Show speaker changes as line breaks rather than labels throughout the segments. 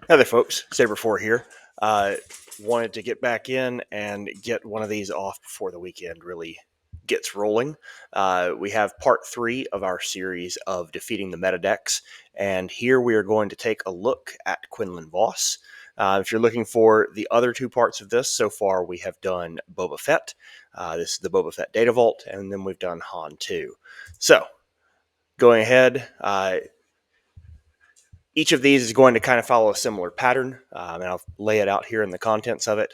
Hi there, folks. Saber4 here. Wanted to get back in and get one of these off before the weekend really gets rolling. We have part 3 of our series of defeating the meta decks, and here we are going to take a look at Quinlan Vos. If you're looking for the other 2 parts of this, so far we have done Boba Fett. This is the Boba Fett Data Vault, and then we've done Han 2. So, going ahead, each of these is going to kind of follow a similar pattern, and I'll lay it out here in the contents of it.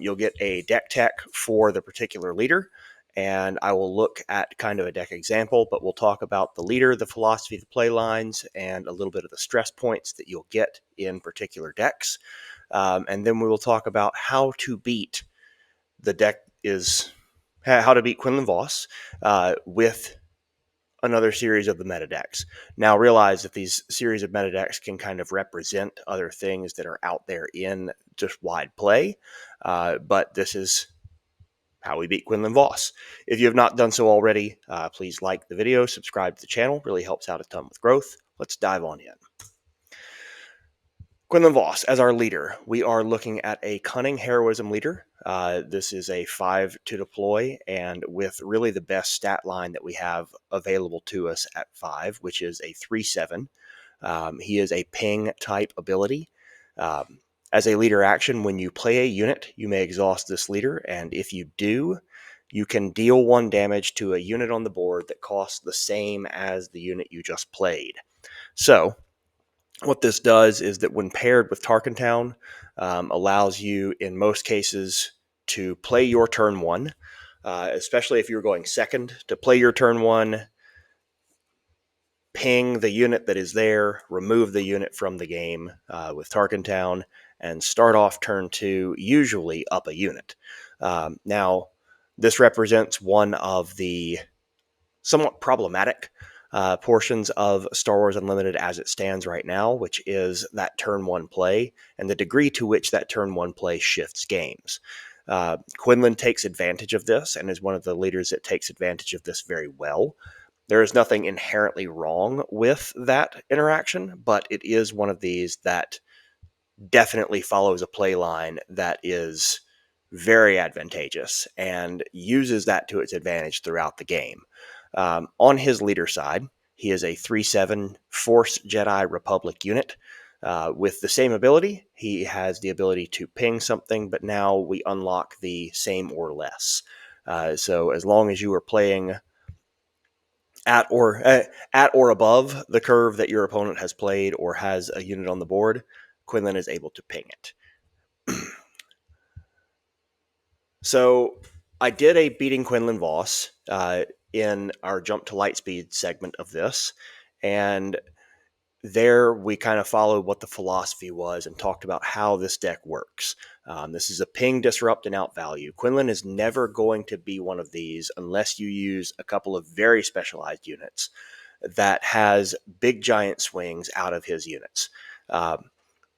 You'll get a deck tech for the particular leader, and I will look at kind of a deck example, but we'll talk about the leader, the philosophy, the play lines, and a little bit of the stress points that you'll get in particular decks. And then we will talk about how to beat how to beat Quinlan Vos with another series of the meta decks. Now realize that these series of meta decks can kind of represent other things that are out there in just wide play, but this is how we beat Quinlan Vos. If you have not done so already, please like the video, subscribe to the channel, really helps out a ton with growth. Let's dive on in. Quinlan Vos as our leader. We are looking at a cunning heroism leader. This is a 5 to deploy, and with really the best stat line that we have available to us at 5, which is a 3/7. He is a ping type ability. As a leader action, when you play a unit, you may exhaust this leader, and if you do, you can deal 1 damage to a unit on the board that costs the same as the unit you just played. So, what this does is that when paired with Tarkentown, allows you in most cases to play your turn 1, especially if you're going second, to play your turn 1, ping the unit that is there, remove the unit from the game with Tarkentown, and start off turn 2, usually up a unit. Now, this represents one of the somewhat problematic portions of Star Wars Unlimited as it stands right now, which is that turn 1 play and the degree to which that turn 1 play shifts games. Quinlan takes advantage of this and is one of the leaders that takes advantage of this very well. There is nothing inherently wrong with that interaction, but it is one of these that definitely follows a play line that is very advantageous and uses that to its advantage throughout the game. On his leader side, he is a 3/7 Force Jedi Republic unit. With the same ability, he has the ability to ping something, but now we unlock the same or less. So as long as you are playing at or above the curve that your opponent has played or has a unit on the board, Quinlan is able to ping it. So I did a beating Quinlan Vos in our Jump to Lightspeed segment of this, and there we kind of followed what the philosophy was and talked about how this deck works. This is a ping, disrupt, and outvalue. Quinlan is never going to be one of these unless you use a couple of very specialized units that has big giant swings out of his units.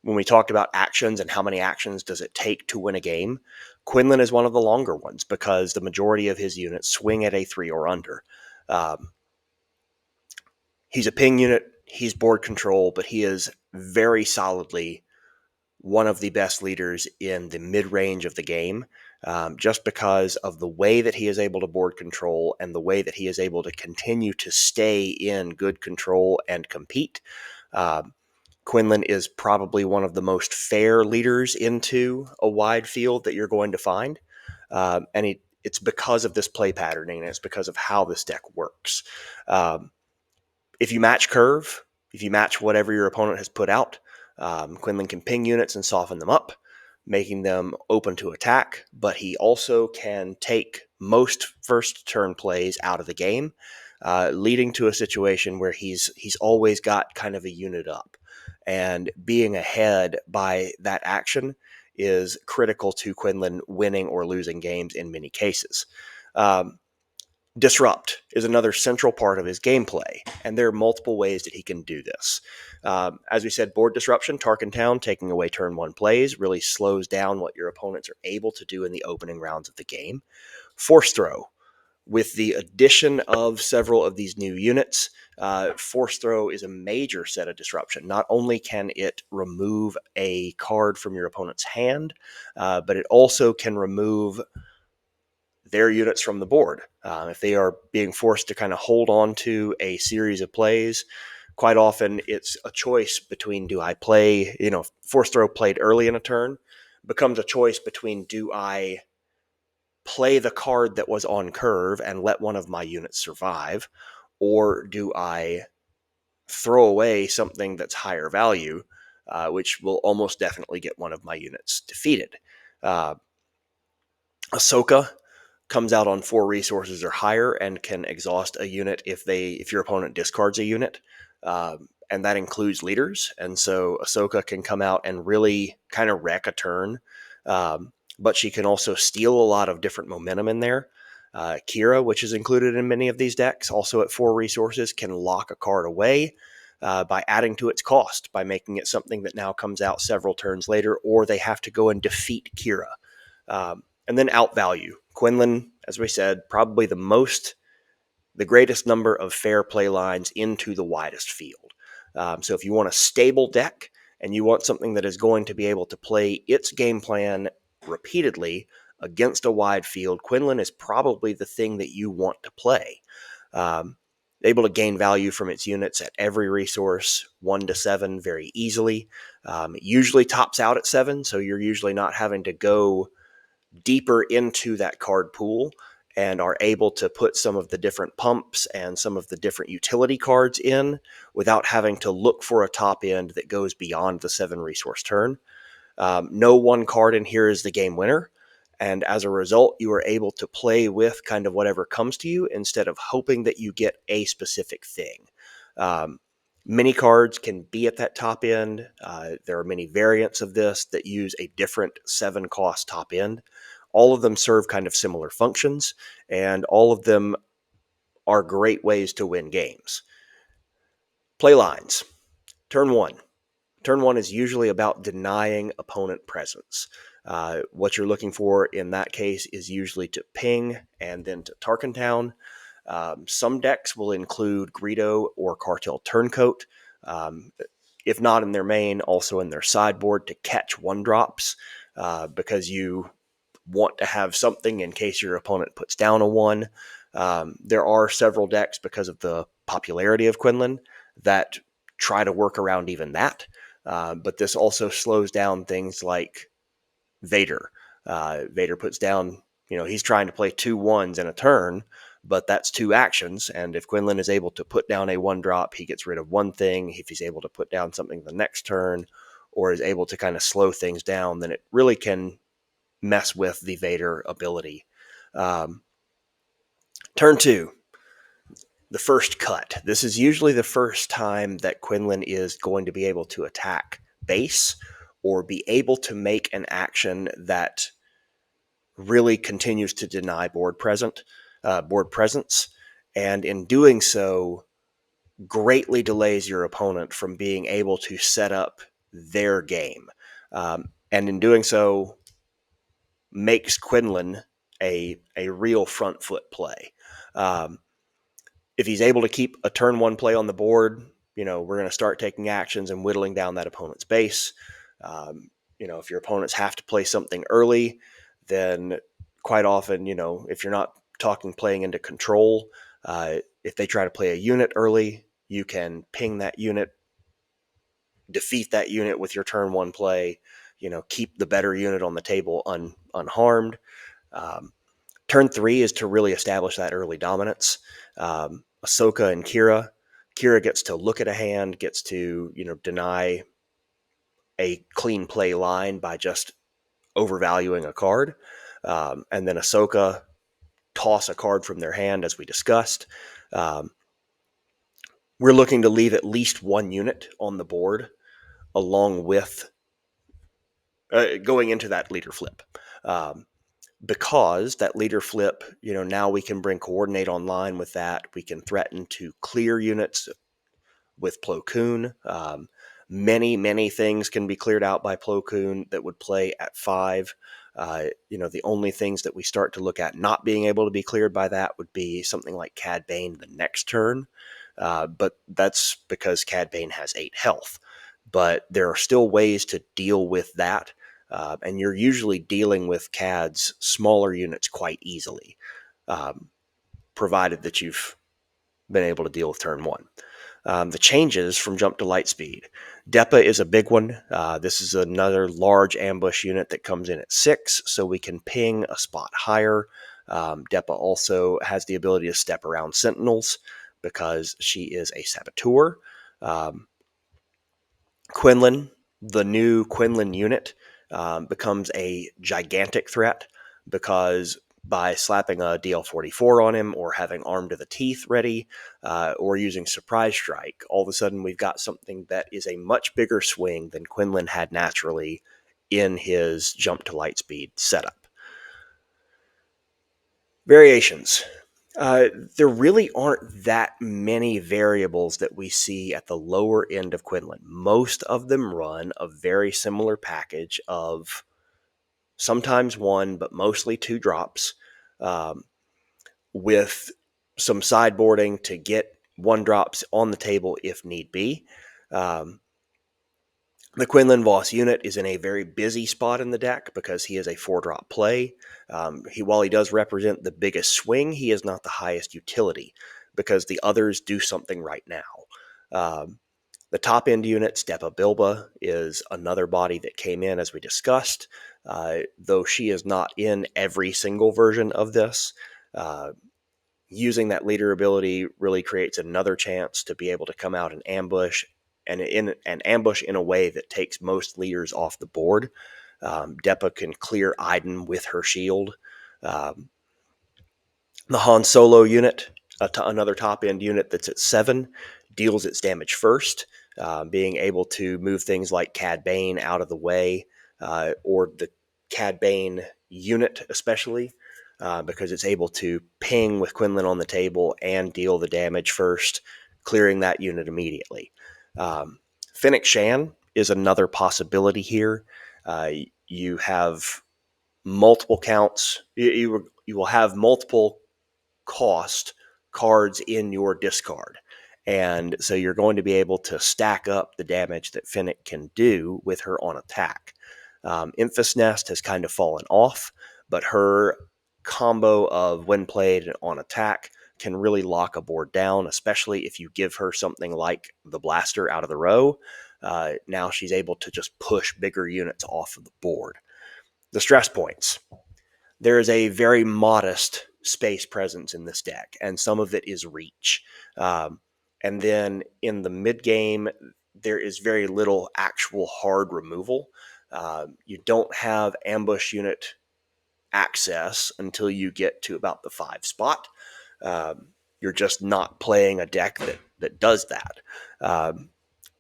When we talked about actions and how many actions does it take to win a game, Quinlan is one of the longer ones because the majority of his units swing at a 3 or under. He's a ping unit, he's board control, but he is very solidly one of the best leaders in the mid-range of the game, just because of the way that he is able to board control and the way that he is able to continue to stay in good control and compete. Quinlan is probably one of the most fair leaders into a wide field that you're going to find. And it's because of this play patterning, and it's because of how this deck works. If you match curve, if you match whatever your opponent has put out, Quinlan can ping units and soften them up, making them open to attack, but he also can take most first turn plays out of the game, leading to a situation where he's always got kind of a unit up. And being ahead by that action is critical to Quinlan winning or losing games in many cases. Disrupt is another central part of his gameplay, and there are multiple ways that he can do this. As we said, board disruption, Tarkentown, taking away turn 1 plays, really slows down what your opponents are able to do in the opening rounds of the game. Force throw. With the addition of several of these new units, Force Throw is a major set of disruption. Not only can it remove a card from your opponent's hand, but it also can remove their units from the board. If they are being forced to kind of hold on to a series of plays, quite often it's a choice between, do I play, Force Throw played early in a turn, becomes a choice between, do I play the card that was on curve and let one of my units survive, or do I throw away something that's higher value, which will almost definitely get one of my units defeated. Ahsoka comes out on 4 resources or higher and can exhaust a unit if your opponent discards a unit, and that includes leaders. And so Ahsoka can come out and really kind of wreck a turn, but she can also steal a lot of different momentum in there. Qi'ra, which is included in many of these decks, also at 4 resources, can lock a card away by adding to its cost, by making it something that now comes out several turns later, or they have to go and defeat Qi'ra. And then outvalue. Quinlan, as we said, probably the greatest number of fair play lines into the widest field. So if you want a stable deck and you want something that is going to be able to play its game plan repeatedly against a wide field, Quinlan is probably the thing that you want to play. Able to gain value from its units at every resource, 1 to 7, very easily. It usually tops out at 7, so you're usually not having to go deeper into that card pool, and are able to put some of the different pumps and some of the different utility cards in without having to look for a top end that goes beyond the 7 resource turn. No one card in here is the game winner, and as a result, you are able to play with kind of whatever comes to you instead of hoping that you get a specific thing. Many cards can be at that top end. There are many variants of this that use a different 7 cost top end. All of them serve kind of similar functions, and all of them are great ways to win games. Play lines. Turn 1. Turn 1 is usually about denying opponent presence. What you're looking for in that case is usually to ping and then to Tarkin Town. Some decks will include Greedo or Cartel Turncoat. If not in their main, also in their sideboard to catch 1-drops, because you want to have something in case your opponent puts down a 1. There are several decks, because of the popularity of Quinlan, that try to work around even that. But this also slows down things like Vader. Vader puts down, he's trying to play 2 1s in a turn, but that's 2 actions. And if Quinlan is able to put down a 1-drop, he gets rid of one thing. If he's able to put down something the next turn, or is able to kind of slow things down, then it really can mess with the Vader ability. Turn 2, the first cut. This is usually the first time that Quinlan is going to be able to attack base or be able to make an action that really continues to deny board presence. And in doing so, greatly delays your opponent from being able to set up their game. And in doing so, makes Quinlan a real front foot play. If he's able to keep a turn 1 play on the board, we're going to start taking actions and whittling down that opponent's base. If your opponents have to play something early, then quite often, if you're not talking playing into control, if they try to play a unit early, you can ping that unit, defeat that unit with your turn 1 play, keep the better unit on the table unharmed. Turn 3 is to really establish that early dominance. Ahsoka and Qi'ra gets to look at a hand, gets to, deny a clean play line by just overvaluing a card. And then Ahsoka toss a card from their hand, as we discussed. We're looking to leave at least 1 unit on the board along with going into that leader flip. Because that leader flip, now we can bring coordinate online with that. We can threaten to clear units with Plo Koon. Many things can be cleared out by Plo Koon that would play at 5. The only things that we start to look at not being able to be cleared by that would be something like Cad Bane the next turn. But that's because Cad Bane has 8 health. But there are still ways to deal with that. And you're usually dealing with Cad's smaller units quite easily, provided that you've been able to deal with turn 1. The changes from jump to light speed. Depa is a big one. This is another large ambush unit that comes in at 6, so we can ping a spot higher. Depa also has the ability to step around sentinels because she is a saboteur. Quinlan, the new Quinlan unit, becomes a gigantic threat because by slapping a DL-44 on him or having armed to the teeth ready or using surprise strike, all of a sudden we've got something that is a much bigger swing than Quinlan had naturally in his jump to light speed setup. Variations. There really aren't that many variables that we see at the lower end of Quinlan. Most of them run a very similar package of sometimes 1, but mostly 2 drops, with some sideboarding to get 1 drops on the table if need be. The Quinlan Vos unit is in a very busy spot in the deck because he is a 4-drop play. While he does represent the biggest swing, he is not the highest utility because the others do something right now. The top end unit, Stepa Bilba, is another body that came in as we discussed, though she is not in every single version of this. Using that leader ability really creates another chance to be able to come out and ambush, and in an ambush in a way that takes most leaders off the board. Depa can clear Iden with her shield. The Han Solo unit, another top end unit that's at 7, deals its damage first, being able to move things like Cad Bane out of the way, or the Cad Bane unit especially, because it's able to ping with Quinlan on the table and deal the damage first, clearing that unit immediately. Fennec Shan is another possibility here. You have multiple counts. You will have multiple cost cards in your discard. And so you're going to be able to stack up the damage that Fennec can do with her on attack. Infus Nest has kind of fallen off, but her combo of when played and on attack can really lock a board down, especially if you give her something like the blaster out of the row. Now she's able to just push bigger units off of the board. The stress points. There is a very modest space presence in this deck, and some of it is reach. And then in the mid game, there is very little actual hard removal. You don't have ambush unit access until you get to about the 5 spot. You're just not playing a deck that does that.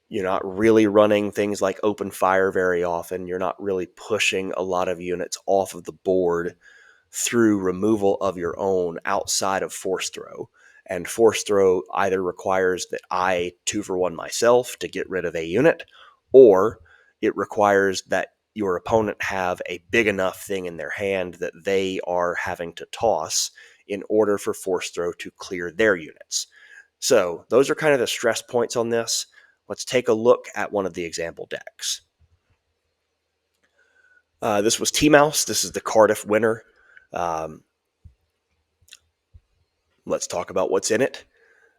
You're not really running things like open fire very often. You're not really pushing a lot of units off of the board through removal of your own outside of force throw. And force throw either requires that I 2-for-1 myself to get rid of a unit, or it requires that your opponent have a big enough thing in their hand that they are having to toss in order for force throw to clear their units. So those are kind of the stress points on this. Let's take a look at one of the example decks. This was T-Mouse. This is the Cardiff winner. Let's talk about what's in it.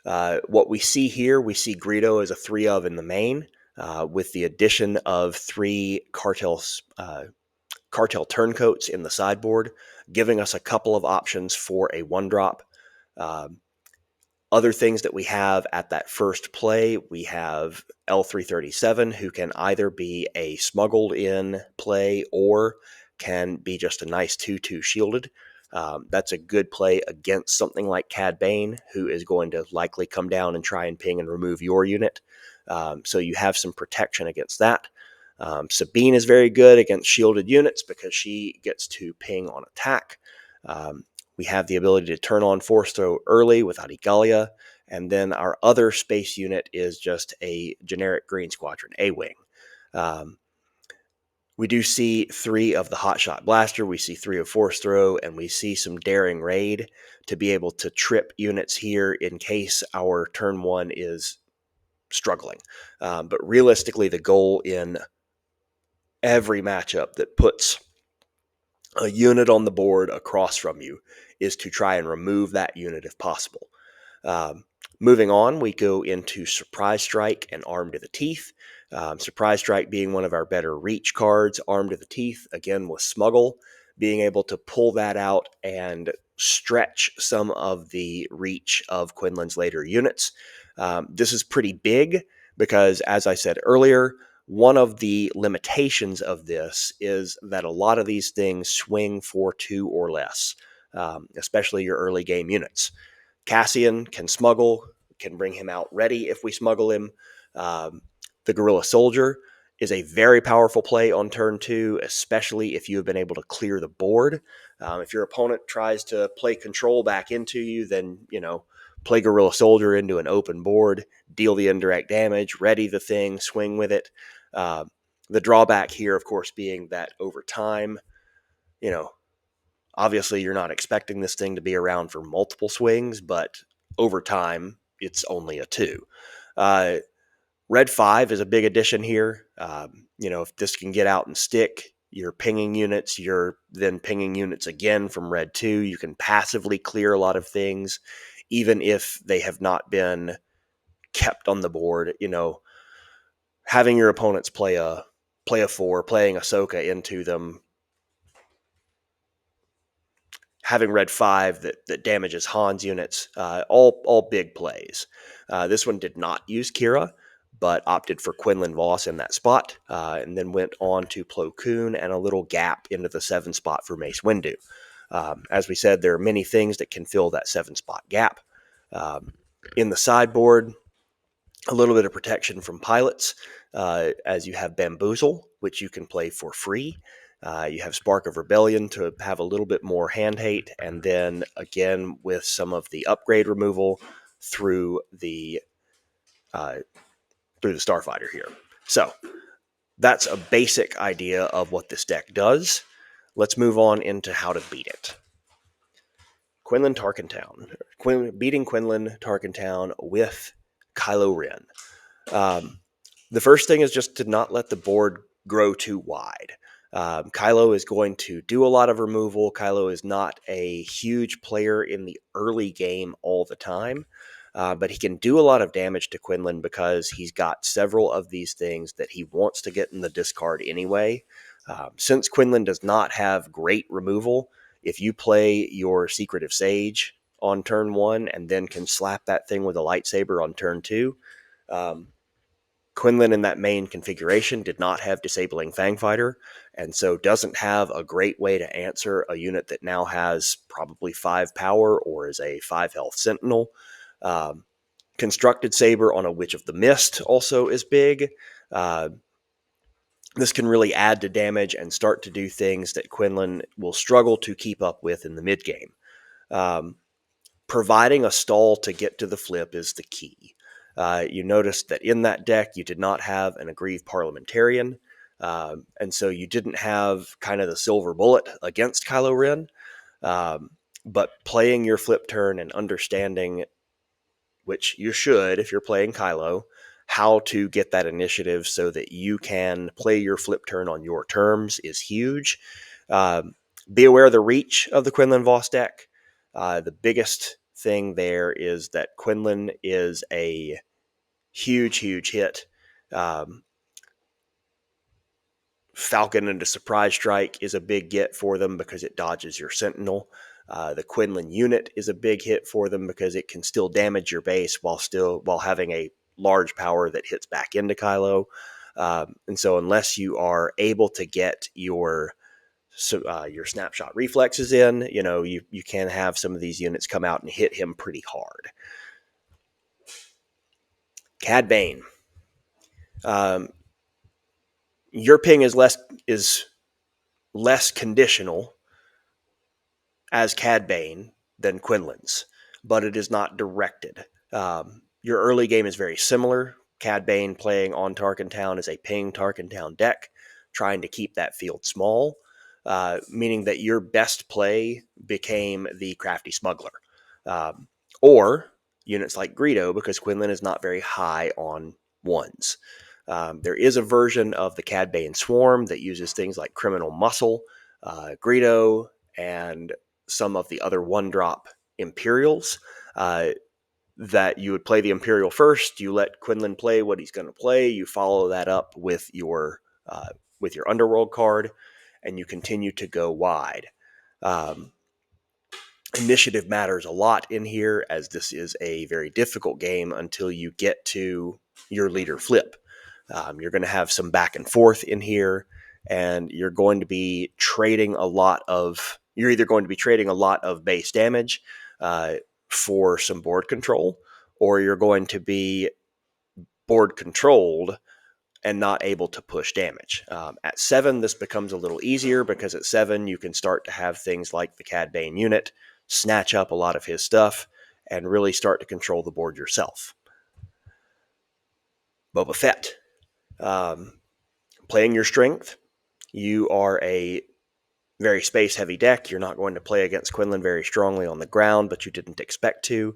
What we see here, we see Greedo as a 3 of in the main, with the addition of 3 cartel turncoats in the sideboard, giving us a couple of options for a 1-drop. Other things that we have at that first play, we have L337, who can either be a smuggled in play or can be just a nice 2-2 shielded. That's a good play against something like Cad Bane, who is going to likely come down and try and ping and remove your unit. So you have some protection against that. Sabine is very good against shielded units because she gets to ping on attack. We have the ability to turn on force throw early without Igalia, and then our other space unit is just a generic Green Squadron A-Wing. We do see 3 of the Hotshot Blaster, we see 3 of Force Throw, and we see some Daring Raid to be able to trip units here in case our turn 1 is struggling. But realistically, the goal in every matchup that puts a unit on the board across from you is to try and remove that unit if possible. Moving on, we go into Surprise Strike and Arm to the Teeth. Surprise Strike being one of our better reach cards. Arm to the Teeth, again, with Smuggle, being able to pull that out and stretch some of the reach of Quinlan's later units. This is pretty big because, as I said earlier, one of the limitations of this is that a lot of these things swing for 2 or less, especially your early game units. Cassian can smuggle, can bring him out ready if we smuggle him. The Guerrilla Soldier is a very powerful play on turn 2, especially if you have been able to clear the board. If your opponent tries to play control back into you, then, play Guerrilla Soldier into an open board, deal the indirect damage, ready the thing, swing with it. The drawback here, of course, being that over time, obviously, you're not expecting this thing to be around for multiple swings, but over time, it's only a 2. Red 5 is a big addition here. If this can get out and stick, you're pinging units. You're then pinging units again from Red 2. You can passively clear a lot of things, even if they have not been kept on the board. Having your opponents play a 4, playing Ahsoka into them, having Red 5 that damages Han's units, all big plays. This one did not use Qi'ra, but opted for Quinlan Vos in that spot, and then went on to Plo Koon and a little gap into the 7 spot for Mace Windu. As we said, there are many things that can fill that 7 spot gap. In the sideboard, a little bit of protection from pilots, as you have Bamboozle, which you can play for free. You have Spark of Rebellion to have a little bit more hand hate, and then again with some of the upgrade removal through the Starfighter here. So that's a basic idea of what this deck does. Let's move on into how to beat it. Quinlan Tarkentown. Beating Quinlan Tarkentown with Kylo Ren. The first thing is just to not let the board grow too wide. Kylo is going to do a lot of removal. Kylo is not a huge player in the early game all the time, but he can do a lot of damage to Quinlan because he's got several of these things that he wants to get in the discard anyway. Since Quinlan does not have great removal, if you play your Secretive Sage on turn 1 and then can slap that thing with a lightsaber on turn 2, Quinlan in that main configuration did not have Disabling Fangfighter, and so doesn't have a great way to answer a unit that now has probably 5 power or is a 5 health Sentinel. Constructed Saber on a Witch of the Mist also is big. This can really add to damage and start to do things that Quinlan will struggle to keep up with in the mid-game. Providing a stall to get to the flip is the key. You noticed that in that deck, you did not have an Aggrieved Parliamentarian, and so you didn't have kind of the silver bullet against Kylo Ren, but playing your flip turn and understanding, which you should if you're playing Kylo, how to get that initiative so that you can play your flip turn on your terms is huge. Be aware of the reach of the Quinlan Vos deck. The biggest thing there is that Quinlan is a huge hit. Falcon into Surprise Strike is a big get for them because it dodges your Sentinel. The Quinlan unit is a big hit for them because it can still damage your base while having a large power that hits back into Kylo. And so unless you are able to get your snapshot reflexes in, you can have some of these units come out and hit him pretty hard. Cad Bane. Your ping is less conditional as Cad Bane than Quinlan's, but it is not directed. Your early game is very similar. Cad Bane playing on Tarkentown is a ping Tarkentown deck. trying to keep that field small, meaning that your best play became the crafty smuggler. Or units like Greedo, because Quinlan is not very high on ones. There is a version of the Cad Bane Swarm that uses things like Criminal Muscle, Greedo, and some of the other one-drop Imperials. That you would play the Imperial first, you let Quinlan play what he's going to play, you follow that up with your Underworld card, and you continue to go wide. Initiative matters a lot in here, as this is a very difficult game until you get to your leader flip. You're going to have some back and forth in here, and you're going to be trading a lot of. You're either going to be trading a lot of base damage for some board control, or you're going to be board controlled and not able to push damage. At 7, this becomes a little easier because at 7, you can start to have things like the Cad Bane unit snatch up a lot of his stuff and really start to control the board yourself. Boba Fett. Playing your strength, you are a very space-heavy deck. You're not going to play against Quinlan very strongly on the ground, but you didn't expect to.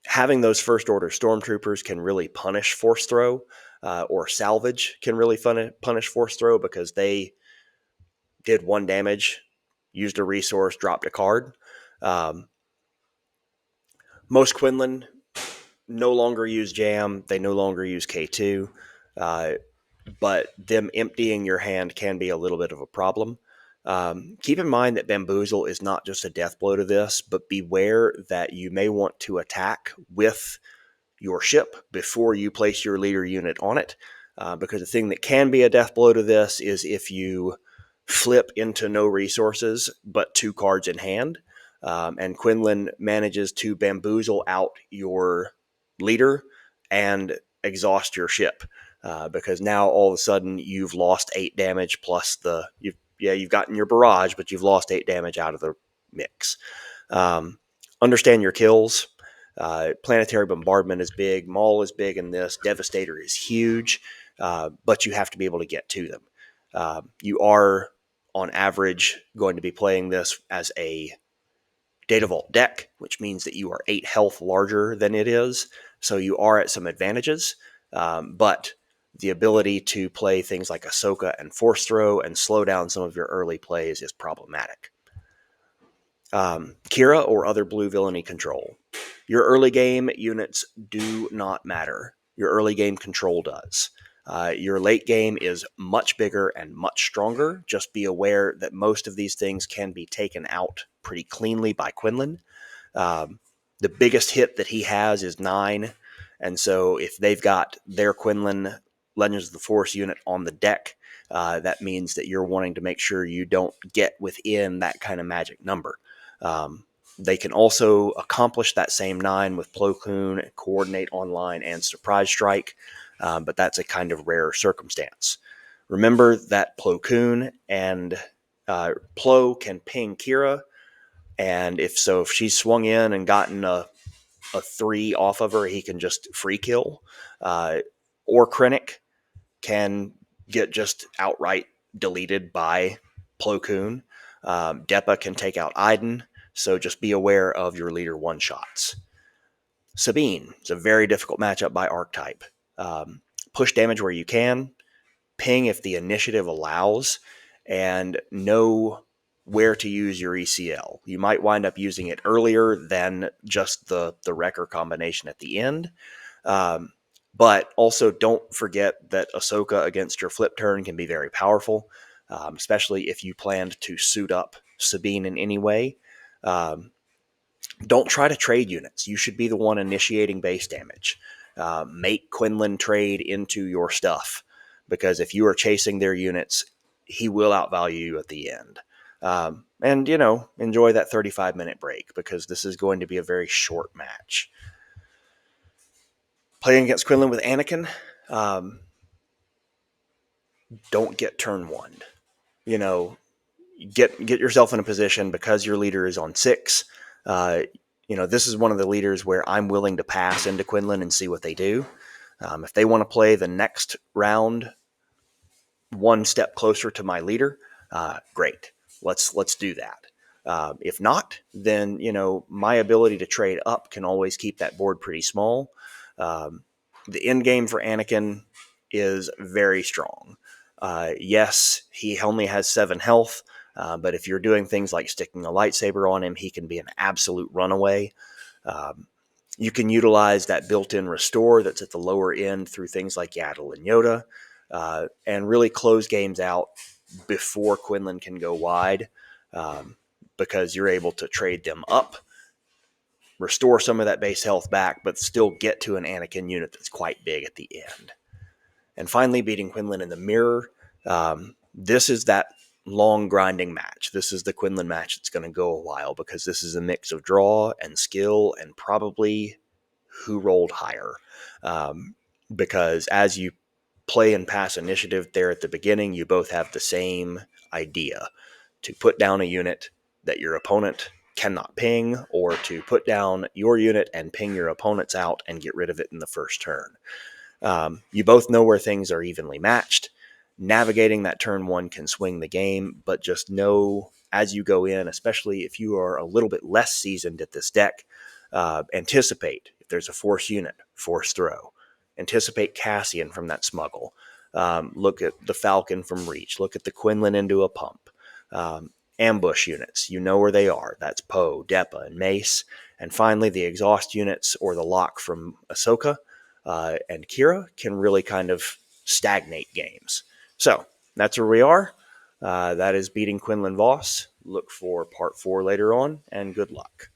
Having those first-order stormtroopers can really punish force throw, or salvage can really punish force throw, because they did 1 damage, used a resource, dropped a card. Most Quinlan no longer use Jam. They no longer use K2. But them emptying your hand can be a little bit of a problem. Keep in mind that Bamboozle is not just a death blow to this, but beware that you may want to attack with your ship before you place your leader unit on it. Because the thing that can be a death blow to this is if you flip into no resources but 2 cards in hand, and Quinlan manages to bamboozle out your leader and exhaust your ship. Because now all of a sudden you've lost 8 damage plus you've gotten your barrage, but you've lost 8 damage out of the mix. Understand your kills. Planetary Bombardment is big. Maul is big in this. Devastator is huge, but you have to be able to get to them. You are, on average, going to be playing this as a Data Vault deck, which means that you are 8 health larger than it is, so you are at some advantages, but the ability to play things like Ahsoka and Force Throw and slow down some of your early plays is problematic. Qi'ra or other blue villainy control. Your early game units do not matter. Your early game control does. Your late game is much bigger and much stronger. Just be aware that most of these things can be taken out pretty cleanly by Quinlan. The biggest hit that he has is 9, and so if they've got their Quinlan Legends of the Force unit on the deck, that means that you're wanting to make sure you don't get within that kind of magic number. They can also accomplish that same 9 with Plo Koon, Coordinate Online, and Surprise Strike, but that's a kind of rare circumstance. Remember that Plo Koon and Plo can ping Qi'ra, and if she's swung in and gotten a 3 off of her, he can just free kill. Or Krennic can get just outright deleted by Plo Koon. Depa can take out Iden, so just be aware of your leader one-shots. Sabine is a very difficult matchup by archetype. Push damage where you can, ping if the initiative allows, and know where to use your ECL. You might wind up using it earlier than just the Wrecker combination at the end. But also don't forget that Ahsoka against your flip turn can be very powerful, especially if you planned to suit up Sabine in any way. Don't try to trade units. You should be the one initiating base damage. Make Quinlan trade into your stuff, because if you are chasing their units, he will outvalue you at the end. And, enjoy that 35-minute break, because this is going to be a very short match. Playing against Quinlan with Anakin, don't get turn 1. Get yourself in a position, because your leader is on 6. This is one of the leaders where I'm willing to pass into Quinlan and see what they do. If they want to play the next round one step closer to my leader, great. Let's do that. If not, then my ability to trade up can always keep that board pretty small. The end game for Anakin is very strong. Yes, he only has 7 health, but if you're doing things like sticking a lightsaber on him, he can be an absolute runaway. You can utilize that built-in restore that's at the lower end through things like Yaddle and Yoda, and really close games out before Quinlan can go wide, because you're able to trade them up, restore some of that base health back, but still get to an Anakin unit that's quite big at the end. And finally, beating Quinlan in the mirror. This is that long grinding match. This is the Quinlan match that's going to go a while, because this is a mix of draw and skill and probably who rolled higher. Because as you play and pass initiative there at the beginning, you both have the same idea: to put down a unit that your opponent cannot ping, or to put down your unit and ping your opponent's out and get rid of it in the first turn. You both know where things are evenly matched. Navigating that turn 1 can swing the game, but just know as you go in, especially if you are a little bit less seasoned at this deck, anticipate if there's a force unit, force throw. Anticipate Cassian from that smuggle. Look at the Falcon from Reach. Look at the Quinlan into a pump. Ambush units, you know where they are. That's Poe, Depa, and Mace. And finally, the exhaust units or the lock from Ahsoka and Qi'ra can really kind of stagnate games. So that's where we are. That is beating Quinlan Vos. Look for part 4 later on, and good luck.